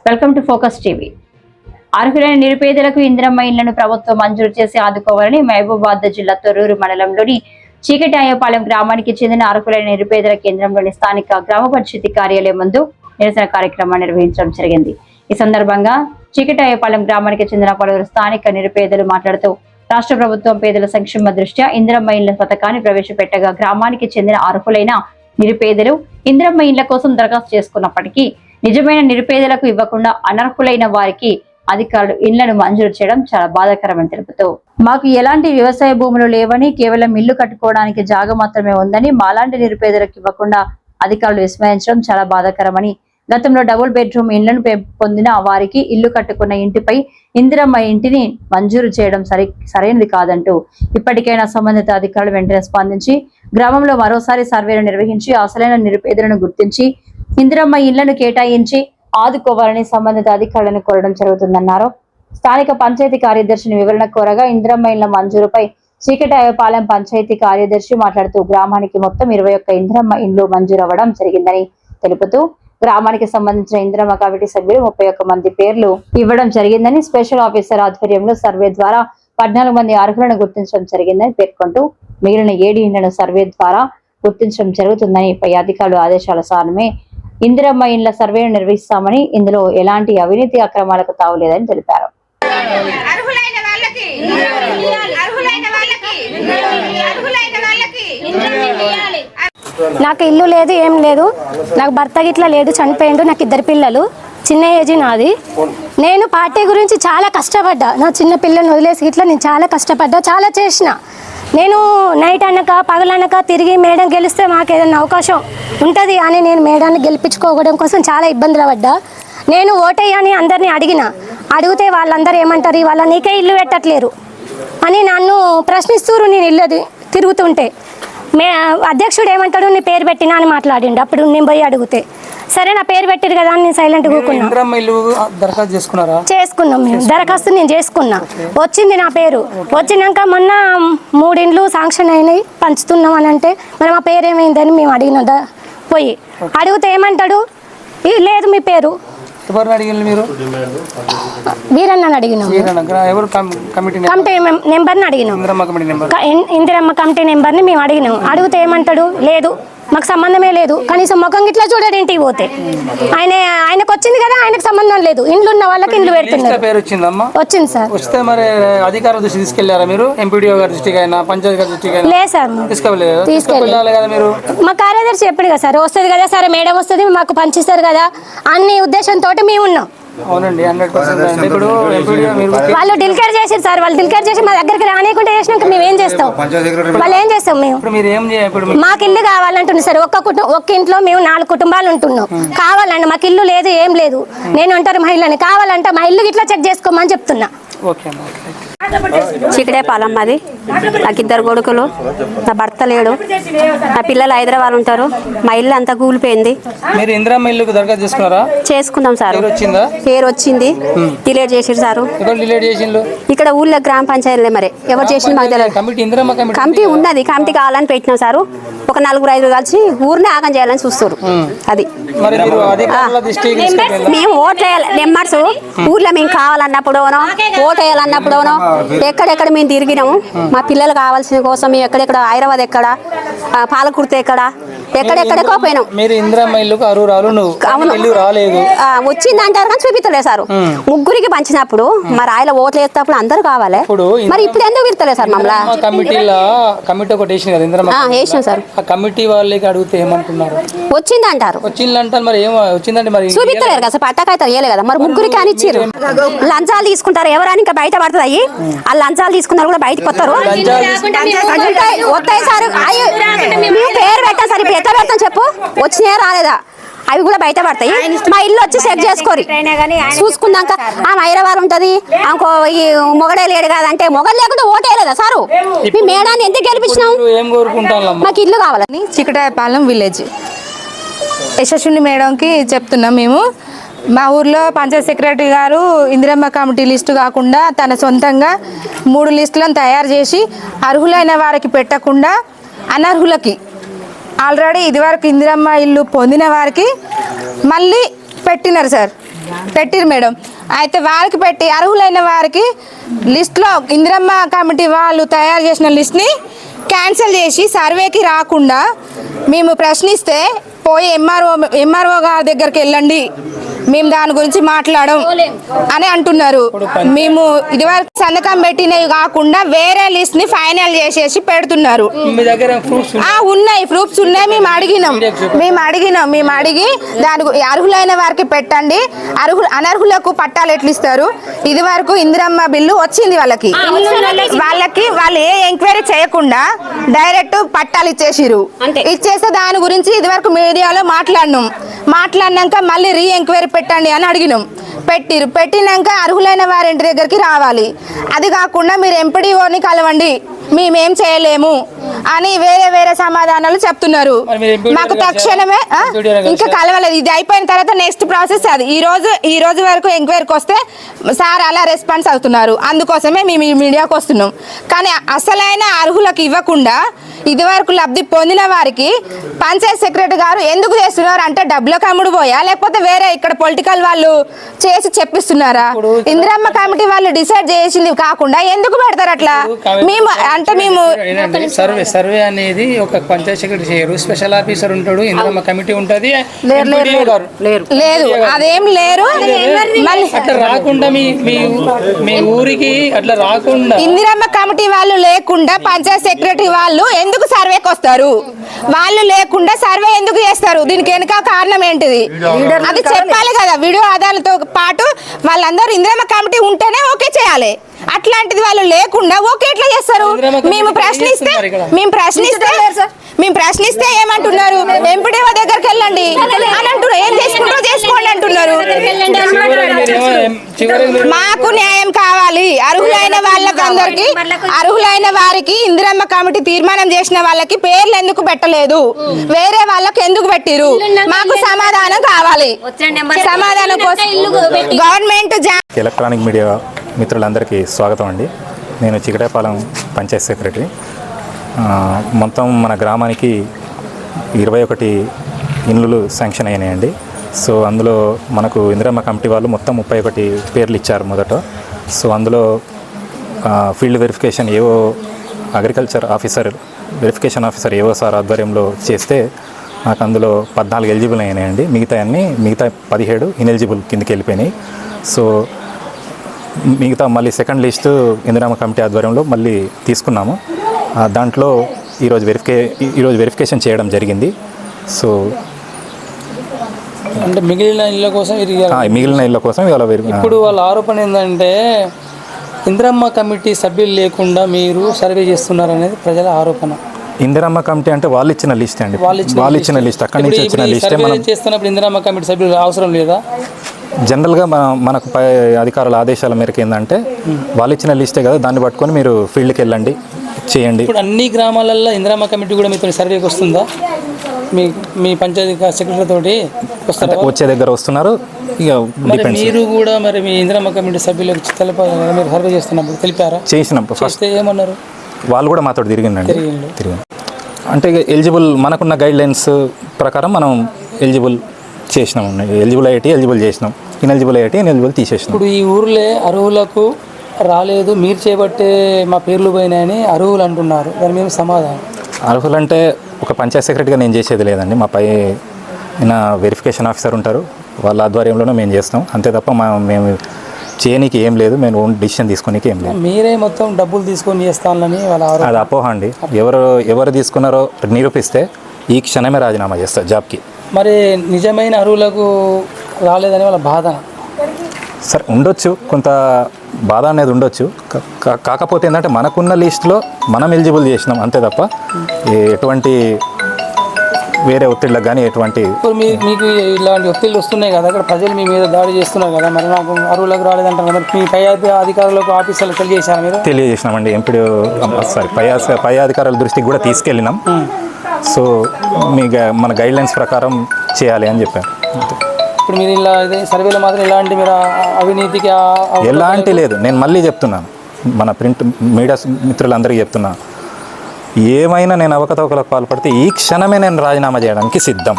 Welcome to focus TV. అర్హులైన నిరుపేదలకు ఇందిరమ్మ ఇళ్లను ప్రభుత్వం మంజూరు చేసి ఆదుకోవాలని మహబూబాబాద్ జిల్లా తొర్రూరు మండలంలోని చీకటాయపాలెం గ్రామానికి చెందిన అర్హులైన నిరుపేదల కేంద్రంలోని స్థానిక గ్రామ పంచాయతీ కార్యాలయం ముందు నిరసన కార్యక్రమాన్ని నిర్వహించడం జరిగింది. ఈ సందర్భంగా చీకటాయపాలెం గ్రామానికి చెందిన పలువురు స్థానిక నిరుపేదలు మాట్లాడుతూ రాష్ట్ర ప్రభుత్వం పేదల సంక్షేమ దృష్ట్యా ఇందిరమ్మ ఇళ్ల పథకాన్ని ప్రవేశపెట్టగా గ్రామానికి చెందిన అర్హులైన నిరుపేదలు ఇందిరమ్మ ఇళ్ల కోసం దరఖాస్తు చేసుకున్నప్పటికీ నిజమైన నిరుపేదలకు ఇవ్వకుండా అనర్హులైన వారికి అధికారులు ఇళ్లను మంజూరు చేయడం చాలా బాధాకరమని తెలుపుతూ, మాకు ఎలాంటి వ్యవసాయ భూములు లేవని, కేవలం ఇల్లు కట్టుకోవడానికి జాగా మాత్రమే ఉందని మాలాంటి నిరుపేదలకు ఇవ్వకుండా అధికారులు విస్మరించడం చాలా బాధాకరమని, గతంలో డబుల్ బెడ్రూమ్ ఇళ్లను పొందిన వారికి ఇల్లు కట్టుకున్న ఇంటిపై ఇందిరమ్మ ఇంటిని మంజూరు చేయడం సరైనది కాదంటూ ఇప్పటికైనా సంబంధిత అధికారులు వెంటనే స్పందించి గ్రామంలో మరోసారి సర్వేను నిర్వహించి అసలైన నిరుపేదలను గుర్తించి ఇందిరమ్మ ఇళ్లను కేటాయించి ఆదుకోవాలని సంబంధిత అధికారులను కోరడం జరుగుతుందన్నారు. స్థానిక పంచాయతీ కార్యదర్శిని వివరణ కోరగా ఇందిరమ్మ ఇళ్ల మంజూరుపై చీకటాయపాలెం పంచాయతీ కార్యదర్శి మాట్లాడుతూ గ్రామానికి మొత్తం 21 ఇందిరమ్మ ఇండ్లు మంజూరు అవ్వడం జరిగిందని తెలుపుతూ, గ్రామానికి సంబంధించిన ఇందిరమ్మ కమిటీ సభ్యులు 31 మంది పేర్లు ఇవ్వడం జరిగిందని, స్పెషల్ ఆఫీసర్ ఆధ్వర్యంలో సర్వే ద్వారా 14 మంది అర్హులను గుర్తించడం జరిగిందని పేర్కొంటూ మిగిలిన 7 ఇండ్లను సర్వే ద్వారా గుర్తించడం జరుగుతుందని, పై అధికారులు ఆదేశాల సారమే ఇందిరమ్మ ఇండ్ల సర్వేను నిర్వహిస్తామని, ఇందులో ఎలాంటి అవినీతి అక్రమాలకు తావులేదని తెలిపారు. నాకు ఇల్లు లేదు, ఏం లేదు. నాకు భర్త గిట్లా లేడు, చనిపోయిండు. నాకు 2 పిల్లలు, చిన్న ఏజీ నాది. నేను పార్టీ గురించి చాలా కష్టపడ్డా. నా చిన్న పిల్లల్ని వదిలేసి ఇట్లా నేను చాలా కష్టపడ్డా, చాలా చేసిన. నేను నైట్ అనక పగలనక తిరిగి మేడం గెలిస్తే మాకు ఏదైనా అవకాశం ఉంటుంది అని నేను మేడాన్ని గెలిపించుకోవడం కోసం చాలా ఇబ్బందులు పడ్డా. నేను ఓటేయని అందరినీ అడిగితే వాళ్ళందరూ ఏమంటారు, ఇవాళ నీకే ఇల్లు పెట్టట్లేరు అని నన్ను ప్రశ్నిస్తూరు. నేను ఇల్లు తిరుగుతుంటే అధ్యక్షుడు ఏమంటాడు, నీ పేరు పెట్టినా అని మాట్లాడిండు. అప్పుడు నేను పోయి అడిగితే సరే నా పేరు పెట్టారు కదా అని నేను సైలెంట్ కూకున్నా. చేసుకున్నాం మేము దరఖాస్తు, నేను చేసుకున్నా. వచ్చింది నా పేరు. వచ్చినాక మొన్న 3 ఇండ్లు శాంక్షన్ అయినాయి, పంచుతున్నాం అని అంటే మరి మా పేరు ఏమైందని మేము అడిగిన పోయి అడిగితే ఏమంటాడు, లేదు మీ పేరు వీరన్న అడిగినాం. కమిటీ నెంబర్ని అడిగినాం, ఇందిరమ్మ కమిటీ నెంబర్ని మేము అడిగినాం. అడిగితే ఏమంటాడు, లేదు మాకు సంబంధమే లేదు. కనీసం ముఖం ఇట్లా చూడండి, ఇంటికి పోతే ఆయనకు వచ్చింది కదా, ఆయనకు సంబంధం లేదు. ఇండ్లు ఉన్న వాళ్ళకి ఇండ్లు పెడుతున్నారు. వచ్చింది సార్. వస్తే మరి అధికారుల దృష్టి తీసుకెళ్లారా మీరు? ఎంపీడీఓ గారి దృష్టికి అయినా పంచాయతీ గారి దృష్టికి అయినా? లేదు సార్, తీసుకెళ్ళాలి కదా మీరు. మా కార్యదర్శి చెప్పాడు కదా సార్, వస్తుంది కదా సరే మేడం వస్తుంది మాకు పంచిస్తారు కదా అన్ని ఉద్దేశంతో మేము ఉన్నాం. అవునండి, 100%. ఇప్పుడు వాళ్ళు డిల్కేర్ చేసారు సార్. వాళ్ళు డిల్కేర్ చేసి మా దగ్గరికి రానియకుండా చేసినాక మేము ఏం చేస్తాం? వాళ్ళు ఏం చేస్తాం? మేము మాకు ఇల్లు కావాలంటున్నాం సార్. ఒక్క ఇంట్లో మేము 4 కుటుంబాలు ఉంటున్నాం. కావాలండి మాకు ఇల్లు లేదు, ఏం లేదు. నేను అంటారు మహిళని, కావాలంటే మా ఇల్లు ఇట్లా చెక్ చేసుకోమని చెప్తున్నా. చీకటేపాలెం మాది. నాకు 2 కొడుకులు, నా భర్త లేడు, నా పిల్లలు హైదరాబాద్ ఉంటారు. మా ఇల్లు అంతా కూలిపోయింది. చేసుకున్నాం సార్. పేరు వచ్చింది, డిలేట్ చేసారు సార్. ఇక్కడ ఊళ్ళో గ్రామ పంచాయతీలే, మరి ఎవరు చేసింది మాకు తెలియదు. కమిటీ ఉన్నది, కమిటీ కావాలని పెట్టినాం సారు. ఒక 4-5 కలిసి ఊరిని ఆగం చేయాలని చూస్తారు. అది మేము ఓట్లు వేయాలి. నెంబర్స్ ఊర్లో మేము కావాలన్నప్పుడోనో ఓటు వేయాలన్నప్పుడోనో ఎక్కడెక్కడ మేము తిరిగినాము. మా పిల్లలు కావాల్సిన కోసం మేము ఎక్కడెక్కడ, హైదరాబాద్ ఎక్కడ, పాలకుర్తి ఎక్కడెక్కడికో పోయినాం. వచ్చింది అంటారు కానీ చూపించలేదు సార్. ముగ్గురికి పంచినప్పుడు మరి ఆయన ఓట్లు వేసేటప్పుడు అందరూ కావాలి, మరి ఇప్పుడు ఎందుకు పిలుతలేదు సార్ మమ్మల్ని? వేసినాం సార్. కమిటీ వాళ్ళకి అడిగితే ఏమంటున్నారు? వచ్చింది అంటారు. చూపించలేరు కదా సార్, పట్టకైతే వేయలే కదా. మరి ముగ్గురికి అని ఇచ్చారు. లంచాలు తీసుకుంటారు ఎవరని ఇంకా బయట పడుతుంది. అయ్యి ఆ లంచాలు తీసుకున్నారు కూడా బయటకు వస్తారు. వస్తాయి సార్. పేరు పెట్టా సార్, ఇప్పుడు ఎట్లా పెడతాం చెప్పు? వచ్చినాయా రాలేదా అవి కూడా బయట పడతాయి. మా ఇల్లు వచ్చి చెక్ చేసుకోరు. చూసుకున్నాక ఆమె హైదరాబాద్ ఉంటది, ఆమెకు ఈ మొగడే లేడు కాదంటే మొగలు లేకుండా ఓటేయలేదా సారు? మీ మేడాన్ని ఎందుకు గెలిపించినాం? మాకు ఇల్లు కావాలని. చీకటాయపాలెం విలేజ్ యశస్విని మేడంకి చెప్తున్నాం మేము. మా ఊర్లో పంచాయత్ సెక్రటరీ గారు ఇందిరమ్మ కమిటీ లిస్టు కాకుండా తన సొంతంగా 3 లిస్టులను తయారు చేసి అర్హులైన వారికి పెట్టకుండా అనర్హులకి, ఆల్రెడీ ఇదివరకు ఇందిరమ్మ ఇల్లు పొందిన వారికి మళ్ళీ పెట్టినారు సార్. పెట్టిరు మేడం. అయితే వారికి పెట్టి అర్హులైన వారికి లిస్ట్లో ఇందిరమ్మ కమిటీ వాళ్ళు తయారు చేసిన లిస్ట్ని క్యాన్సిల్ చేసి సర్వేకి రాకుండా మేము ప్రశ్నిస్తే పోయి ఎంఆర్ఓ గారి దగ్గరికి వెళ్ళండి, మేము దాని గురించి మాట్లాడం అని అంటున్నారు. మేము ఇదివరకు సంతకం పెట్టినవి కాకుండా వేరే లిస్ట్ ని ఫైనల్ చేసేసి పెడుతున్నారు. మీ దగ్గర ప్రూఫ్స్ ఉన్నాయి, ప్రూఫ్స్ ఉన్నాయి. మేము అడిగి దాని అర్హులైన వారికి పెట్టండి, అనర్హులకు పట్టాలు ఎట్లు ఇస్తారు. ఇది వరకు ఇందిరమ్మ బిల్లు వచ్చింది వాళ్ళకి వాళ్ళు ఏ ఎంక్వైరీ చేయకుండా డైరెక్ట్ పట్టాలు ఇచ్చేసిరు. ఇచ్చేస్తే దాని గురించి ఇది వరకు మీడియాలో మాట్లాడినాక మళ్ళీ రీ ఎంక్వైరీ పెట్టండి అని అడిగినాం. పెట్టినాక అర్హులైన వారి ఇంటి దగ్గరికి రావాలి. అది కాకుండా మీరు ఎంపీడీఓని కలవండి, మేమేం చేయలేము అని వేరే సమాధానాలు చెప్తున్నారు. మాకు తక్షణమే ఇంకా కలవలేదు. ఇది అయిపోయిన తర్వాత నెక్స్ట్ ప్రాసెస్ అది. ఈ రోజు వరకు ఎంక్వైరీకి వస్తే సార్ అలా రెస్పాన్స్ అవుతున్నారు. అందుకోసమే మేము ఈ మీడియాకి వస్తున్నాం. కానీ అసలైన అర్హులకు ఇవ్వకుండా ఇది వరకు లబ్ధి పొందిన వారికి పంచాయత్ సెక్రటరీ గారు ఎందుకు చేస్తున్నారు అంటే డబ్బులకు అమ్ముడు పోయా, లేకపోతే వేరే ఇక్కడ పొలిటికల్ వాళ్ళు చేసి చెప్పిస్తున్నారా? ఇందిరమ్మ కమిటీ వాళ్ళు డిసైడ్ చేసింది కాకుండా ఎందుకు పెడతారు అట్లా? మేము సర్వే అనేది ఒక పంచాయత్ సెక్రటరీ చేయరు, స్పెషల్ ఆఫీసర్ ఉంటాడు, ఇందిరమ్మ కమిటీ ఉంటది. లేదు అదేం లేరు. మళ్ళీ అట్లా రాకుండా మీ ఊరికి అట్లా రాకుండా ఇందిరమ్మ కమిటీ వాళ్ళు లేకుండా పంచాయత్ సెక్రటరీ వాళ్ళు ఎందుకు సర్వేకి వస్తారు? వాళ్ళు లేకుండా సర్వే ఎందుకు చేస్తారు? దీనికి వెనుక కారణం ఏంటిది అది చెప్పాలి కదా. వీడియో ఆధారాలతో పాటు వాళ్ళందరూ ఇందిరమ్మ కమిటీ ఉంటేనే ఓకే చేయాలి. అట్లాంటిది వాళ్ళు లేకుండా ఓకే ఎట్లా చేస్తారు? మేము ప్రశ్నిస్తే ఏమంటున్నారు? ఎంపీడీఓ దగ్గరికి వెళ్ళండి అని అంటున్నారు. ఏం చేసుకుంటారో చేసుకోండి అంటున్నారు. మాకు న్యాయం కావాలి. అర్హులైన వారికి ఇందిరమ్మ కమిటీ తీర్మానం చేసిన వాళ్ళకి పేర్లు ఎందుకు పెట్టలేదు, వేరే వాళ్ళకి ఎందుకు పెట్టిరు? మాకు సమాధానం కావాలి. సమాధానం కోసం గవర్నమెంట్ ఎలక్ట్రానిక్ మీడియా మిత్రులందరికీ స్వాగతం అండి. నేను చికటేపాలెం పంచాయత్ సెక్రటరీ. మొత్తం మన గ్రామానికి 21 ఇండ్లు శాంక్షన్ అయినాయండి. సో అందులో మనకు ఇందిరమ్మ కమిటీ వాళ్ళు మొత్తం 31 పేర్లు ఇచ్చారు మొదట. సో అందులో ఫీల్డ్ వెరిఫికేషన్ ఏవో అగ్రికల్చర్ ఆఫీసర్ వెరిఫికేషన్ ఆఫీసర్ ఏవో సార్ ఆధ్వర్యంలో చేస్తే నాకు అందులో 14 ఎలిజిబుల్ అయినాయండి. మిగతా 17 ఇనెలిజిబుల్ కిందకి వెళ్ళిపోయినాయి. సో మిగతా మళ్ళీ సెకండ్ లిస్టు ఇందిరమ్మ కమిటీ ఆధ్వర్యంలో మళ్ళీ తీసుకున్నాము. దాంట్లో ఈరోజు వెరిఫికేషన్ చేయడం జరిగింది. సో అంటే మిగిలిన ఇళ్ళ కోసం ఇవాళ ఇప్పుడు వాళ్ళ ఆరోపణ ఏంటంటే ఇందిరమ్మ కమిటీ సభ్యులు లేకుండా మీరు సర్వే చేస్తున్నారనేది ప్రజల ఆరోపణ. ఇందిరమ్మ కమిటీ అంటే వాళ్ళు ఇచ్చిన లిస్ట్ అండి, వాళ్ళు ఇచ్చిన లిస్ట్ అక్కడి నుంచి వచ్చిన లిస్టే. మనం చేస్తున్నప్పుడు ఇందిరమ్మ కమిటీ సభ్యులు అవసరం లేదా? జనరల్గా మనకు పై అధికారుల ఆదేశాల మేరకు ఏంటంటే వాళ్ళు ఇచ్చిన లిస్టే కదా, దాన్ని పట్టుకొని మీరు ఫీల్డ్కి వెళ్ళండి, చేయండి. ఇప్పుడు అన్ని గ్రామాలలో ఇందిరమ్మ కమిటీ కూడా మీతో సర్వేకి వస్తుందా? మీ పంచాయతీ సెక్రటరీ తోటి వస్తారా? వచ్చే దగ్గర వస్తున్నారు. ఇక మీరు కూడా మరి మీ ఇందిరమ్మ కమిటీ సభ్యులకు తెలిపారు, మీరు సర్వే చేస్తున్నప్పుడు తెలిపారా? చేసినప్పుడు ఫస్ట్ ఏమన్నారు? వాళ్ళు కూడా మాతో తిరిగిందండి. అంటే ఎలిజిబుల్ మనకున్న గైడ్ లైన్స్ ప్రకారం మనం ఎలిజిబుల్ చేసినాం, ఎలిజిబుల్ చేసినాం, ఇనెలిజిబుల్ తీసేసినాం. ఇప్పుడు ఈ ఊర్లే అర్హులకు రాలేదు, మీరు చేపట్టే మా పేర్లు పోయినాయని అర్హులు అంటున్నారు. దాని మేము సమాధానం. అర్హులు అంటే ఒక పంచాయత్ సెక్రటరీగా నేను చేసేది లేదండి. మా పై వెరిఫికేషన్ ఆఫీసర్ ఉంటారు, వాళ్ళ ఆధ్వర్యంలోనే మేము చేస్తాం. అంతే తప్ప మేము చేయనీకి ఏం లేదు, మేము ఓన్ డిసిషన్ తీసుకోనీకి ఏం లేదు. మీరే మొత్తం డబ్బులు తీసుకొని చేస్తానని వాళ్ళ అది అపోహ అండి. ఎవరు తీసుకున్నారో నిరూపిస్తే ఈ క్షణమే రాజీనామా చేస్తారు జాబ్కి. మరి నిజమైన అర్హులకు రాలేదని వాళ్ళ బాధ సరే ఉండొచ్చు, కొంత బాధ అనేది ఉండొచ్చు. కాకపోతే ఏంటంటే మనకున్న లిస్టులో మనం ఎలిజిబుల్ చేసినాం అంతే తప్ప ఎటువంటి వేరే ఒత్తిళ్ళకి కానీ ఎటువంటి. ఇప్పుడు మీకు ఇలాంటి ఒత్తిళ్ళు వస్తున్నాయి కదా, అక్కడ ప్రజలు మీ మీద దాడి చేస్తున్నారు కదా, మరి నాకు అర్హులకు రాలేదంటారు కదా, మీ పై అధికారులకు ఆఫీసర్లకు తెలియజేశారు? మీరు తెలియజేసినామండి. పై అధికారుల దృష్టికి కూడా తీసుకెళ్ళినాం. సో మన గైడ్ లైన్స్ ప్రకారం చేయాలి అని చెప్పారు. ఇప్పుడు మీరు ఇలా సర్వేలో మాత్రం ఎలాంటి మీరు అవినీతికి ఎలాంటి లేదు. నేను మళ్ళీ చెప్తున్నాను, మన ప్రింట్ మీడియా మిత్రులందరికీ చెప్తున్నాను, ఏమైనా నేను అవకతవకలకు పాల్పడితే ఈ క్షణమే నేను రాజీనామా చేయడానికి సిద్ధం.